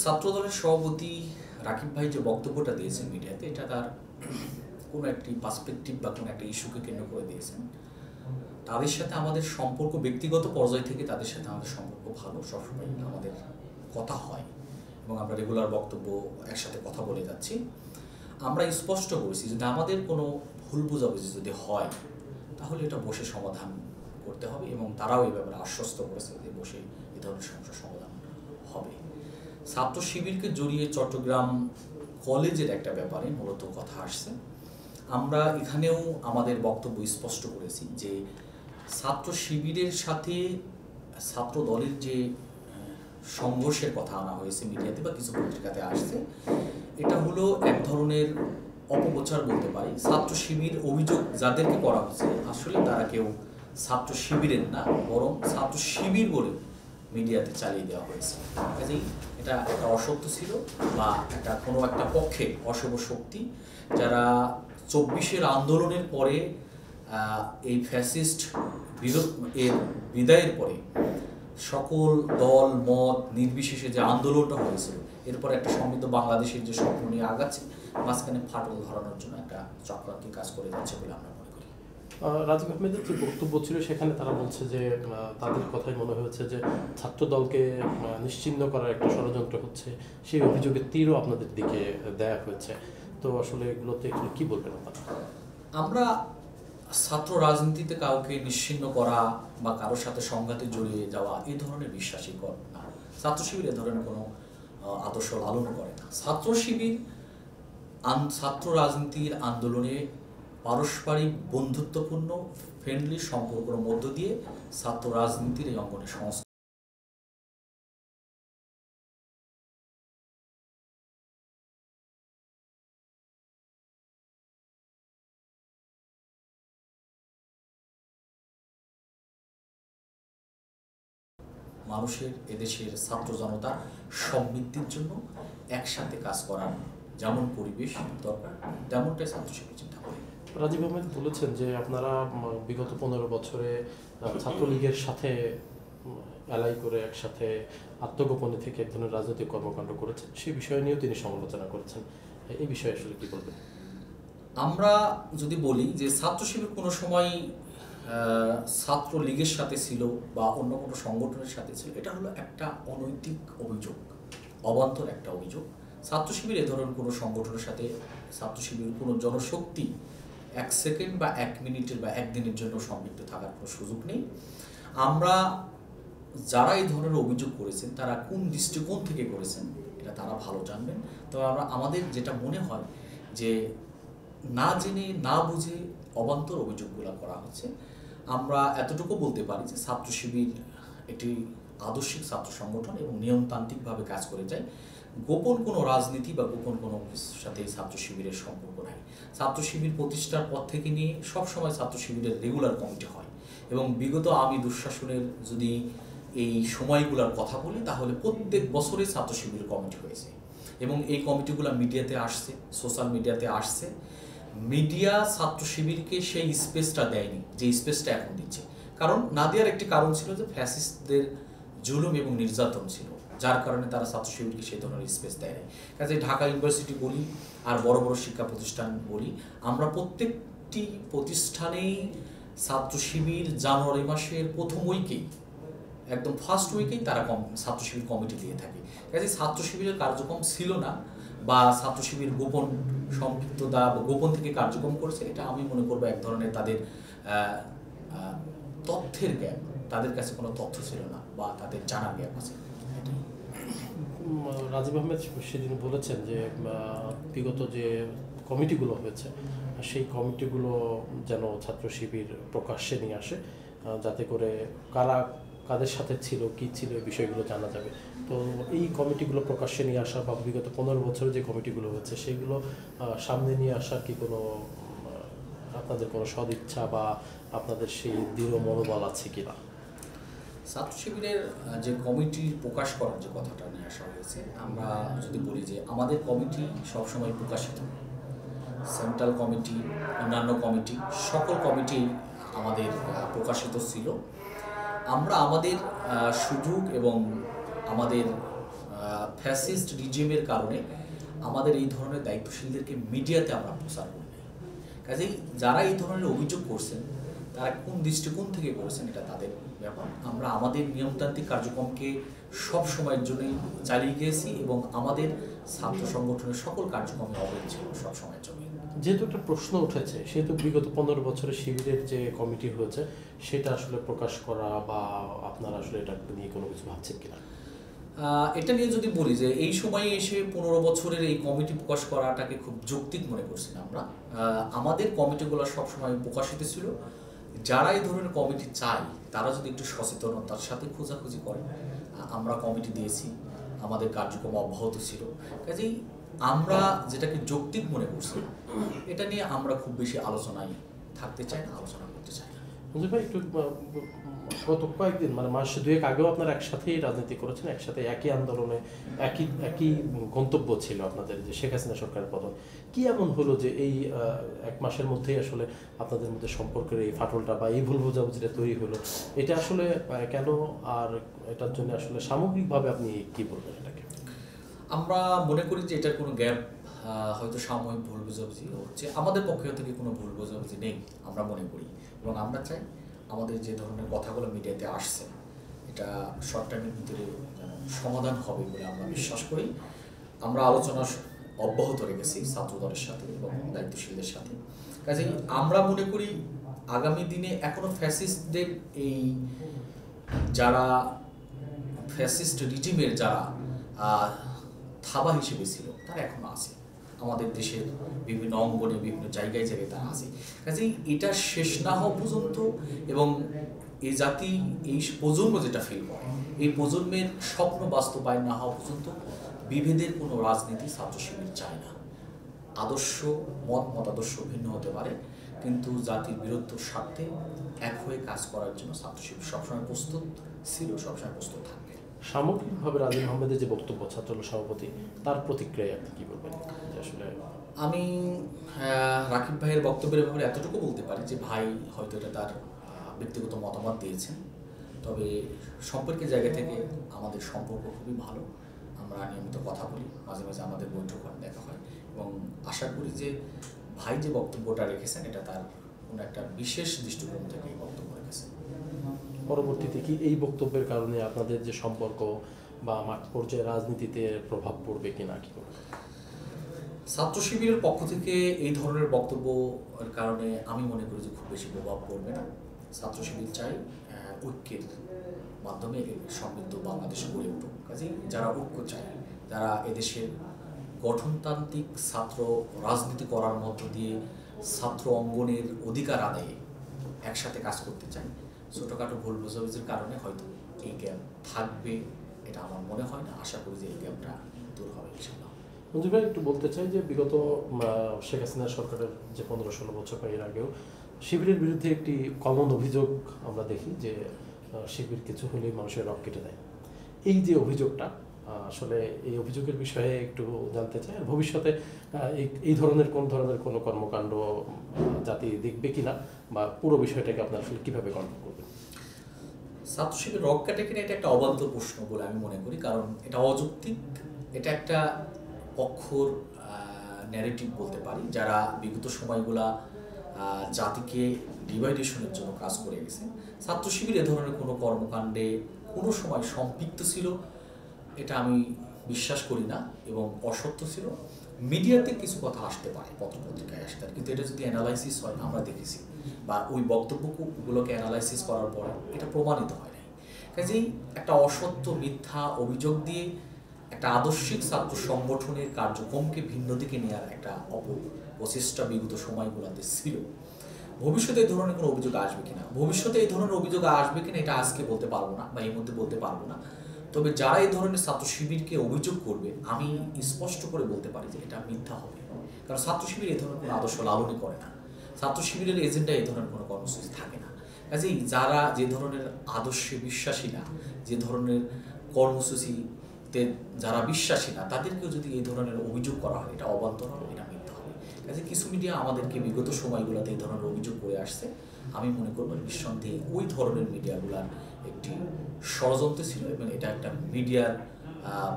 ছাত্রদলের সভাপতি রাকিব ভাই যে বক্তব্যটা দিয়েছেন মিডিয়াতে, এটা তার কোনো একটি পার্সপেক্টিভ বা কোনো একটা ইস্যুকে কেন্দ্র করে দিয়েছেন। তাদের সাথে আমাদের সম্পর্ক ব্যক্তিগত পর্যায় থেকে তাদের সাথে আমাদের সম্পর্ক ভালো, সবসময় আমাদের কথা হয় এবং আমরা রেগুলার বক্তব্য একসাথে কথা বলে যাচ্ছি। আমরা স্পষ্ট করেছি যদি আমাদের কোনো ভুল বোঝাবুঝি যদি হয় তাহলে এটা বসে সমাধান করতে হবে এবং তারাও এই ব্যাপারে আশ্বস্ত করেছে যে বসে এই ধরনের সমস্যার সমাধান হবে। ছাত্র শিবিরকে জড়িয়ে চট্টগ্রাম কলেজের একটা ব্যাপারে মূলত কথা আসছে। আমরা এখানেও আমাদের বক্তব্য স্পষ্ট করেছি যে ছাত্র শিবিরের সাথে ছাত্র দলের যে সংঘর্ষের কথা আনা হয়েছে মিডিয়াতে বা কিছু পত্রিকাতে আসছে, এটা হলো এক ধরনের অপপ্রচার বলতে পারি। ছাত্র শিবির অভিযোগ যাদেরকে করা হচ্ছে আসলে তারা কেউ ছাত্র শিবিরের না, বরং ছাত্র শিবির বলে মিডিয়াতে চালিয়ে দেওয়া হয়েছে। কাজেই এটা একটা অসত্য ছিল বা একটা কোনো একটা পক্ষে অশুভ শক্তি যারা 24-এর আন্দোলনের পরে এই ফ্যাসিস্ট এর বিদায়ের পরে সকল দল মত নির্বিশেষে যে আন্দোলনটা হয়েছিল, এরপর একটা সমৃদ্ধ বাংলাদেশের যে স্বপ্ন নিয়ে আগাচ্ছে, মাঝখানে ফাটল ধরানোর জন্য একটা চক্রান্তিক কাজ করে যাচ্ছে বলে আমরা মনে করি। রাজীব আহমেদের যে বক্তব্য ছিল সেখানে তারা বলছে যে তাদের কথাই মনে হয়েছে যে ছাত্র দলকে নিশ্চিহ্ন করার একটা ষড়যন্ত্র হচ্ছে, সেই অভিযোগের তীরও আপনাদের দিকে দেয়া হয়েছে। তো আসলে এগুলোতে কি বলবেন আপনারা? আমরা ছাত্র রাজনীতিতে কাউকে নিশ্চিহ্ন করা বা কারোর সাথে সংঘাতে জড়িয়ে যাওয়া এই ধরনের বিশ্বাসী কর না। ছাত্র শিবির এ ধরনের কোনো আদর্শ লালন করে না। ছাত্র শিবির ছাত্র রাজনীতির আন্দোলনে পারস্পরিক বন্ধুত্বপূর্ণ ফ্রেন্ডলি সম্পর্কের মধ্য দিয়ে ছাত্র রাজনীতির এই অঙ্গনে সংস্কার মানুষের এদেশের ছাত্র জনতা সমৃদ্ধির জন্য একসাথে কাজ করার যেমন পরিবেশ দরকার তেমনটাই ছাত্র শিবির চিন্তা করে। রাজীব আহমেদ বলেছেন যে আপনারা বিগত 15 বছরে ছাত্রলীগের সাথে অ্যালাই করে একসাথে আত্মগোপনে থেকে এক ধরনের রাজনৈতিক কর্মকাণ্ড করেছেন, সেই বিষয় নিয়েও তিনি সমালোচনা করেছেন। এই বিষয়ে আসলে কি বলবেন? আমরা যদি বলি যে ছাত্র শিবির কোনো সময় ছাত্র লীগের সাথে ছিল বা অন্য কোনো সংগঠনের সাথে ছিল, এটা হলো একটা অনৈতিক অভিযোগ, অবান্তর একটা অভিযোগ। ছাত্র শিবির এ ধরনের কোনো সংগঠনের সাথে ছাত্র শিবির কোনো জনশক্তি 1 সেকেন্ড বা 1 মিনিটের বা 1 দিনের জন্য সম্পৃক্ত থাকার কোনো সুযোগ নেই। আমরা যারা এই ধরনের অভিযোগ করেছেন তারা কোন দৃষ্টিকোণ থেকে করেছেন এটা তারা ভালো জানবেন। তবে আমাদের যেটা মনে হয় যে না জেনে না বুঝে অবান্তর অভিযোগগুলো করা হচ্ছে। আমরা এতটুকু বলতে পারি যে ছাত্র শিবির একটি আদর্শিক ছাত্র সংগঠন এবং নিয়মতান্ত্রিকভাবে কাজ করে যায়। গোপন কোনো রাজনীতি বা গোপন কোনো সাথে ছাত্র শিবিরের সম্পর্ক নাই। ছাত্র শিবির প্রতিষ্ঠার পর থেকে নিয়ে সবসময় ছাত্র শিবিরের রেগুলার কমিটি হয় এবং বিগত আমি দুঃশাসনের যদি এই সময়গুলোর কথা বলি তাহলে প্রত্যেক বছরে ছাত্র শিবিরের কমিটি হয়েছে এবং এই কমিটিগুলো মিডিয়াতে আসছে, সোশ্যাল মিডিয়াতে আসছে। মিডিয়া ছাত্র শিবিরকে সেই স্পেসটা দেয়নি যে স্পেসটা এখন দিচ্ছে। কারণ না দেওয়ার একটি কারণ ছিল যে ফ্যাসিস্টদের জুলুম এবং নির্যাতন ছিল, যার কারণে তারা ছাত্র শিবিরকে সেই ধরনের স্পেস দেয় নাই। কাজে ঢাকা ইউনিভার্সিটি বলি আর বড় বড় শিক্ষা প্রতিষ্ঠান বলি, আমরা প্রত্যেকটি প্রতিষ্ঠানেই ছাত্র শিবির জানুয়ারি মাসের প্রথম উইকেই একদম ফার্স্ট উইকেই তারা ছাত্র শিবির কমিটি দিয়ে থাকে। কাজে ছাত্র শিবিরের কার্যক্রম ছিল না বা ছাত্র শিবির গোপন সম্পৃক্ততা বা গোপন থেকে কার্যক্রম করেছে, এটা আমি মনে করবো এক ধরনের তাদের তথ্যের গ্যাপ, তাদের কাছে কোনো তথ্য ছিল না বা তাদের জানার গ্যাপ আছে। রাজীব আহমেদ সেদিন বলেছেন যে বিগত যে কমিটিগুলো হয়েছে সেই কমিটিগুলো যেন ছাত্র শিবির প্রকাশ্যে নিয়ে আসে, যাতে করে কারা কাদের সাথে ছিল কি ছিল এই বিষয়গুলো জানা যাবে। তো এই কমিটিগুলো প্রকাশ্যে নিয়ে আসা বা বিগত 15 বছরে যে কমিটিগুলো হয়েছে সেগুলো সামনে নিয়ে আসার কি কোনো আপনাদের কোনো সদিচ্ছা বা আপনাদের সেই দৃঢ় মনোবল আছে কিনা? ছাত্র শিবিরের যে কমিটি প্রকাশ করার যে কথাটা নিয়ে আসা হয়েছে, আমরা যদি বলি যে আমাদের কমিটি সবসময় প্রকাশিত, সেন্ট্রাল কমিটি অন্যান্য কমিটি সকল কমিটি আমাদের প্রকাশিত ছিল। আমরা আমাদের সুযোগ এবং আমাদের ফ্যাসিস্ট রিজিমের কারণে আমাদের এই ধরনের দায়িত্বশীলদেরকে মিডিয়াতে আমরা প্রচার করি নাই। কাজেই যারা এই ধরনের অভিযোগ করছেন তারা কোন দৃষ্টিকোণ থেকে করেছেন এটা তাদের ব্যাপার। আমরা আমাদের নিয়মতান্ত্রিক কার্যক্রমকে সব সময়ের জন্যই চালিয়ে গিয়েছি এবং আমাদের ছাত্র সংগঠনের সকল কার্যক্রমে অবৈধ ছিল সব সময়ের জন্য। যেহেতু একটা প্রশ্ন উঠেছে সেহেতু বিগত 15 বছরের শিবিরের যে কমিটি হয়েছে সেটা আসলে প্রকাশ করা বা আপনারা আসলে এটা নিয়ে কোনো কিছু ভাবছেন কিনা? এটা নিয়ে যদি বলি যে এই সময়ে এসে 15 বছরের এই কমিটি প্রকাশ করাটাকে খুব যৌক্তিক মনে করছি না আমরা। আমাদের কমিটিগুলো সবসময় প্রকাশিত ছিল। যারা এই ধরনের কমিটি চাই তারা যদি একটু সচেতনতার সাথে খোঁজাখুঁজি করে, আমরা কমিটি দিয়েছি, আমাদের কার্যক্রম অব্যাহত ছিল। কাজেই আমরা যেটাকে যৌক্তিক মনে করছি এটা নিয়ে আমরা খুব বেশি আলোচনায় থাকতে চাই না, আলোচনা করতে চাই না। মঞ্জুর ভাই, একটু গত কয়েকদিন মানে মাস দুয়েক আগেও আপনারা একসাথেই রাজনীতি করেছেন, একসাথে একই আন্দোলনে একই গন্তব্য ছিল আপনাদের, যে শেখ হাসিনা সরকারের পতন। কি এমন হলো যে এই এক মাসের মধ্যেই আসলে আপনাদের মধ্যে সম্পর্কের এই ফাটলটা বা এই ভুল বোঝাবুঝিটা তৈরি হলো? এটা আসলে কেন, আর এটার জন্য আসলে সামগ্রিকভাবে আপনি কি বলবেন এটাকে? আমরা মনে করি যে এটার কোনো গ্যাপ হয়তো সাময়িক ভুল বোঝাবুঝি হচ্ছে, আমাদের পক্ষ থেকে কোনো ভুল বোঝাবুঝি নেই আমরা মনে করি। এবং আমরা চাই আমাদের যে ধরনের কথাগুলো মিডিয়াতে আসছে এটা শর্ট টাইমের ভিতরে সমাধান হবে বলে আমরা বিশ্বাস করি। আমরা আলোচনা অব্যাহত রেখেছি ছাত্র দলের সাথে এবং দায়িত্বশীলদের সাথে। কাজেই আমরা মনে করি আগামী দিনে এখনো ফ্যাসিস্টদের এই যারা ফ্যাসিস্ট রিজিমের যারা থাবা হিসেবে ছিল তারা এখনো আছে আমাদের দেশের বিভিন্ন অঙ্গনে, বিভিন্ন জায়গায় জায়গায় তারা আছে। কাজেই এটা শেষ না হওয়া পর্যন্ত এবং এই জাতি, এই প্রজন্ম যেটা ফিল করে, এই প্রজন্মের স্বপ্ন বাস্তবায়ন না হওয়া পর্যন্ত বিভেদের কোনো রাজনীতি ছাত্র শিবির চায় না। আদর্শ মতাদর্শ ভিন্ন হতে পারে, কিন্তু জাতির বৃহত্তর স্বার্থে এক হয়ে কাজ করার জন্য ছাত্র শিবির সবসময় প্রস্তুত ছিল, সবসময় প্রস্তুত থাকবে। সামগ্রিকভাবে রাজীব আহমেদের যে বক্তব্য, ছাত্রদল সভাপতি, তার প্রতিক্রিয়ায় আপনি কি বলবেন? আসলে আমি রাকিব ভাইয়ের বক্তব্যের ব্যাপারে এতটুকু বলতে পারি যে ভাই হয়তো এটা তার ব্যক্তিগত মতামত দিয়েছেন, তবে সম্পর্কের জায়গা থেকে আমাদের সম্পর্ক খুবই ভালো। আমরা নিয়মিত কথা বলি, মাঝে মাঝে আমাদের বৈঠক হয়, দেখা হয়, এবং আশা করি যে ভাই যে বক্তব্যটা রেখেছেন এটা তার কোনো একটা বিশেষ দৃষ্টিকোণ থেকে এই বক্তব্য রেখেছেন। পরবর্তীতে কি এই বক্তব্যের কারণে আপনাদের যে সম্পর্ক বা মাঠ পর্যায়ে রাজনীতিতে প্রভাব পড়বে কিনা, কি করবে? ছাত্র শিবিরের পক্ষ থেকে এই ধরনের বক্তব্যের কারণে আমি মনে করি যে খুব বেশি প্রভাব পড়বে না। ছাত্র শিবির চাই ঐক্যের মাধ্যমে সমৃদ্ধ বাংলাদেশ গড়ে উঠুক। কাজেই যারা ঐক্য চায়, যারা এদেশের গঠনতান্ত্রিক ছাত্র রাজনীতি করার মধ্য দিয়ে ছাত্র অঙ্গনের অধিকার আদায়ে একসাথে কাজ করতে চায়, ছোটোখাটো ভুল বোঝাবুঝির কারণে হয়তো এই গ্যাপ থাকবে, এটা আমার মনে হয় না। আশা করি যে এই গ্যাপটা দূর হবে ইনশাআল্লাহ। মঞ্জুর ভাই, একটু বলতে চাই যে বিগত শেখ হাসিনা সরকারের যে 15-16 বছর বা এর আগেও শিবিরের বিরুদ্ধে একটি কমন অভিযোগ আমরা দেখি যে শিবির কিছু হলেই মানুষের রক কেটে দেয়। এই যে অভিযোগটা, আসলে এই অভিযোগের বিষয়ে একটু জানতে চাই। আর ভবিষ্যতে এই ধরনের কোনো কর্মকাণ্ড জাতি দেখবে কিনা, বা পুরো বিষয়টাকে আপনারা আসলে কীভাবে কন্ট্রোল করবেন? ছাত্র শিবির রক কাটে কিনা এটা একটা অবান্তর প্রশ্ন বলে আমি মনে করি, কারণ এটা অযৌক্তিক। এটা একটা পক্ষর ন্যারেটিভ বলতে পারি, যারা বিগত সময়গুলা জাতিকে ডিভাইডেশনের জন্য কাজ করে গেছে। ছাত্র শিবির এ ধরনের কোনো কর্মকাণ্ডে কোনো সময় সম্পৃক্ত ছিল এটা আমি বিশ্বাস করি না, এবং অসত্য ছিল। মিডিয়াতে কিছু কথা আসতে পারে, পত্রপত্রিকায় আসতে পারে, কিন্তু এটা যদি অ্যানালাইসিস হয়, আমরা দেখেছি, বা ওই বক্তব্যগুলোকে অ্যানালাইসিস করার পরে এটা প্রমাণিত হয় নাই। কাজেই একটা অসত্য মিথ্যা অভিযোগ দিয়ে একটা আদর্শিক ছাত্র সংগঠনের কার্যক্রমকে ভিন্ন দিকে নেওয়ার একটা অপপ্রচেষ্টা বিগত সময়গুলোতে ছিল। ভবিষ্যতে এই ধরনের কোনো অভিযোগ আসবে কিনা, এটা আজকে বলতে পারবো না, বা এই মধ্যে বলতে পারবো না। তবে যারা এই ধরনের ছাত্র শিবিরকে অভিযোগ করবে, আমি স্পষ্ট করে বলতে পারি যে এটা মিথ্যা হবে। কারণ ছাত্র শিবির এই ধরনের কোনো আদর্শ লালনই করে না, ছাত্র শিবিরের এজেন্ডা এই ধরনের কোনো কর্মসূচি থাকে না। কাজেই যারা যে ধরনের আদর্শে বিশ্বাসী না, যে ধরনের কর্মসূচিতে যারা বিশ্বাসী না, তাদেরকেও যদি এই ধরনের অভিযোগ করা হয়, এটা অবান্তর হবে, এটা মিথ্যা হবে। কাজে কিছু মিডিয়া আমাদেরকে বিগত সময়গুলোতে এই ধরনের অভিযোগ করে আসছে। আমি মনে করব নিঃসন্দেহে ওই ধরনের মিডিয়াগুলার একটি ষড়যন্ত্র ছিল, এবং এটা একটা মিডিয়ার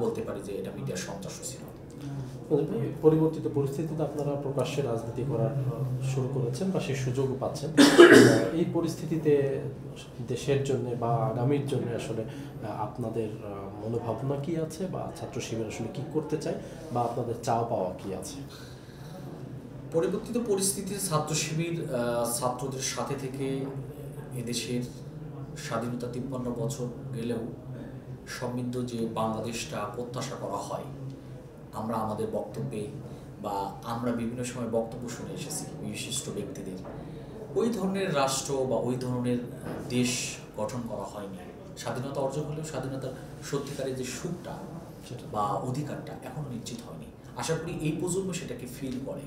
বলতে পারি যে এটা মিডিয়ার সন্ত্রাসও ছিল। পরিবর্তিত পরিস্থিতিতে আপনারা প্রকাশ্যে রাজনীতি করার শুরু করেছেন বা সেই সুযোগও পাচ্ছেন। এই পরিস্থিতিতে দেশের জন্য বা আগামীর জন্য আসলে আপনাদের মনোভাবনা কি আছে, বা ছাত্র শিবির আসলে কি করতে চায়, বা আপনাদের চাওয়া পাওয়া কি আছে? পরিবর্তিত পরিস্থিতিতে ছাত্র শিবির ছাত্রদের সাথে থেকে এদেশের স্বাধীনতা 53 বছর গেলেও সমৃদ্ধ যে বাংলাদেশটা প্রত্যাশা করা হয়, আমরা আমাদের বক্তব্যে বা আমরা বিভিন্ন সময় বক্তব্য শুনে এসেছি বিশিষ্ট ব্যক্তিদের, ওই ধরনের রাষ্ট্র বা ওই ধরনের দেশ গঠন করা হয়নি। স্বাধীনতা অর্জন হলেও স্বাধীনতার সত্যিকারের যে সুখটা বা অধিকারটা এখনো নিশ্চিত হয়নি। আশা করি এই প্রজন্ম সেটাকে ফিল করে।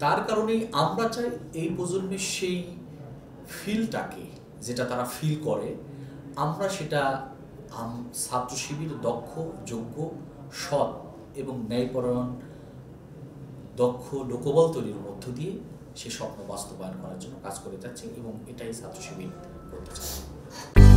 তার কারণেই আমরা চাই এই প্রজন্মের সেই ফিলটাকে, যেটা তারা ফিল করে, আমরা সেটা ছাত্র শিবির দক্ষ, যোগ্য, সৎ এবং ন্যায়পরায়ণ দক্ষ লোকবল তৈরির মধ্য দিয়ে সে স্বপ্ন বাস্তবায়ন করার জন্য কাজ করে যাচ্ছে এবং এটাই ছাত্র শিবির করতে চায়।